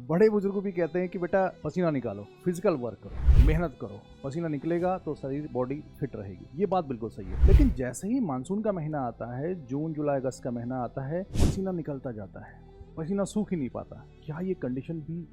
बड़े बुजुर्ग भी कहते हैं कि बेटा पसीना निकालो, फिजिकल वर्क करो, मेहनत करो, पसीना निकलेगा तो शरीर बॉडी फिट रहेगी। ये बात बिल्कुल सही है, लेकिन जैसे ही मानसून का महीना आता है, जून जुलाई अगस्त का महीना आता है, पसीना निकलता जाता है, पसीना सूख ही नहीं पाता। क्या ये कंडीशन भी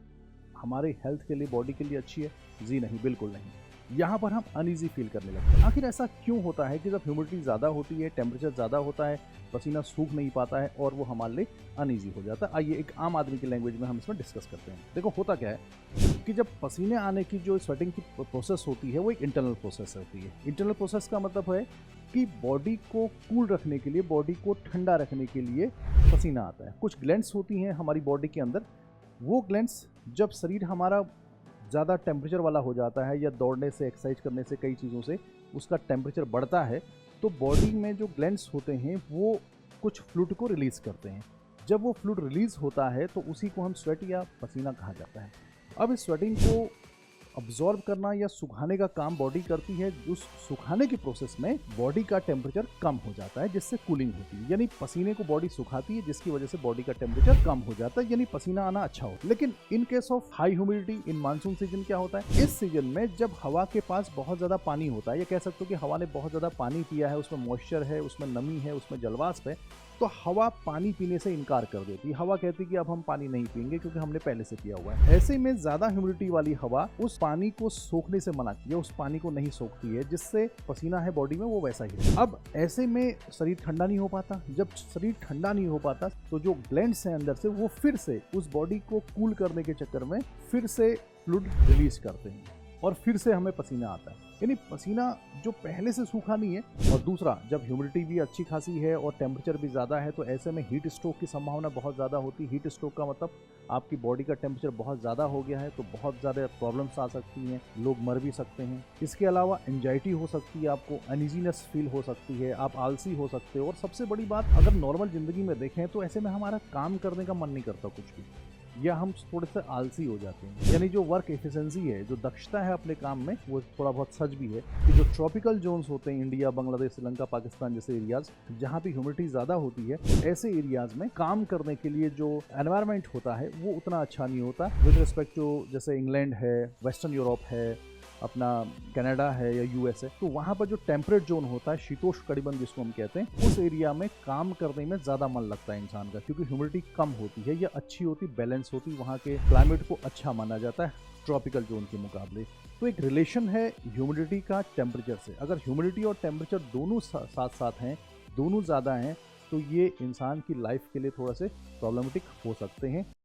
हमारे हेल्थ के लिए, बॉडी के लिए अच्छी है? जी नहीं, बिल्कुल नहीं। यहाँ पर हम अनईजी फील करने लगते हैं। आखिर ऐसा क्यों होता है कि जब ह्यूमिडिटी ज़्यादा होती है, टेम्परेचर ज़्यादा होता है, पसीना सूख नहीं पाता है और वो हमारे लिए अनईजी हो जाता है? आइए एक आम आदमी की लैंग्वेज में हम इसमें डिस्कस करते हैं। देखो होता क्या है कि जब पसीने आने की जो स्वेटिंग की प्रोसेस होती है वो एक इंटरनल प्रोसेस होती है। इंटरनल प्रोसेस का मतलब है कि बॉडी को कूल रखने के लिए, बॉडी को ठंडा रखने के लिए पसीना आता है। कुछ ग्लैंड्स होती हैं हमारी बॉडी के अंदर, वो ग्लैंड्स जब शरीर हमारा ज़्यादा टेम्परेचर वाला हो जाता है या दौड़ने से, एक्सरसाइज करने से, कई चीज़ों से उसका टेम्परेचर बढ़ता है, तो बॉडी में जो ग्लैंड्स होते हैं वो कुछ फ्लूइड को रिलीज़ करते हैं। जब वो फ्लूइड रिलीज़ होता है तो उसी को हम स्वेट या पसीना कहा जाता है। अब इस स्वेटिंग को अब्जॉर्ब करना या सुखाने का काम बॉडी करती है। उस सुखाने की प्रोसेस में बॉडी का टेम्परेचर कम हो जाता है, जिससे कूलिंग होती है। यानी पसीने को बॉडी सुखाती है, जिसकी वजह से बॉडी का टेम्परेचर कम हो जाता है, यानी पसीना आना अच्छा होता है। लेकिन in case of high humidity in monsoon season क्या होता है? इस सीजन में जब हवा के पास बहुत ज़्यादा पानी होता है, या कह सकते हो कि हवा ने बहुत ज़्यादा पानी पिया है, उसमें मॉइस्चर है, उसमें नमी है, उसमें जलवाष्प है, तो हवा पानी पीने से इनकार कर देती है। हवा कहती है कि अब हम पानी नहीं पिएंगे क्योंकि हमने पहले से पिया हुआ है। ऐसे में ज्यादा ह्यूमिडिटी वाली हवा उस पानी को सोखने से मना की है, उस पानी को नहीं सोखती है, जिससे पसीना है बॉडी में वो वैसा ही है। अब ऐसे में शरीर ठंडा नहीं हो पाता। जब शरीर ठंडा नहीं हो पाता तो जो ग्लैंड्स हैं अंदर से, वो फिर से उस बॉडी को कूल करने के चक्कर में फिर से फ्लूइड रिलीज करते हैं और फिर से हमें पसीना आता है। यानी पसीना जो पहले से सूखा नहीं है। और दूसरा, जब ह्यूमिडिटी भी अच्छी खासी है और टेम्परेचर भी ज़्यादा है, तो ऐसे में हीट स्ट्रोक की संभावना बहुत ज़्यादा होती है। हीट स्ट्रोक का मतलब आपकी बॉडी का टेम्परेचर बहुत ज़्यादा हो गया है तो बहुत ज़्यादा प्रॉब्लम्स आ सकती हैं, लोग मर भी सकते हैं। इसके अलावा एंजाइटी हो सकती है, आपको अनइजीनेस फील हो सकती है, आप आलसी हो सकते हो। और सबसे बड़ी बात, अगर नॉर्मल ज़िंदगी में देखें तो ऐसे में हमारा काम करने का मन नहीं करता कुछ भी, या हम थोड़े से आलसी हो जाते हैं। यानी जो वर्क एफिशिएंसी है, जो दक्षता है अपने काम में, वो थोड़ा बहुत सच भी है कि जो ट्रॉपिकल जोन्स होते हैं, इंडिया, बांग्लादेश, श्रीलंका, पाकिस्तान जैसे एरियाज जहाँ पे ह्यूमिडिटी ज़्यादा होती है, ऐसे एरियाज में काम करने के लिए जो एनवायरनमेंट होता है वो उतना अच्छा नहीं होता विद रिस्पेक्ट टू जैसे इंग्लैंड है, वेस्टर्न यूरोप है, अपना कनाडा है या यूएस है। तो वहाँ पर जो टेम्परेट जोन होता है, शीतोष्ण कटिबंध जिसको हम कहते हैं, उस एरिया में काम करने में ज़्यादा मन लगता है इंसान का, क्योंकि ह्यूमिडिटी कम होती है या अच्छी होती, बैलेंस होती, वहाँ के क्लाइमेट को अच्छा माना जाता है ट्रॉपिकल जोन के मुकाबले। तो एक रिलेशन है ह्यूमिडिटी का टेम्परेचर से। अगर ह्यूमिडिटी और टेम्परेचर दोनों साथ साथ हैं, दोनों ज़्यादा हैं, तो ये इंसान की लाइफ के लिए थोड़ा से प्रॉब्लमेटिक हो सकते हैं।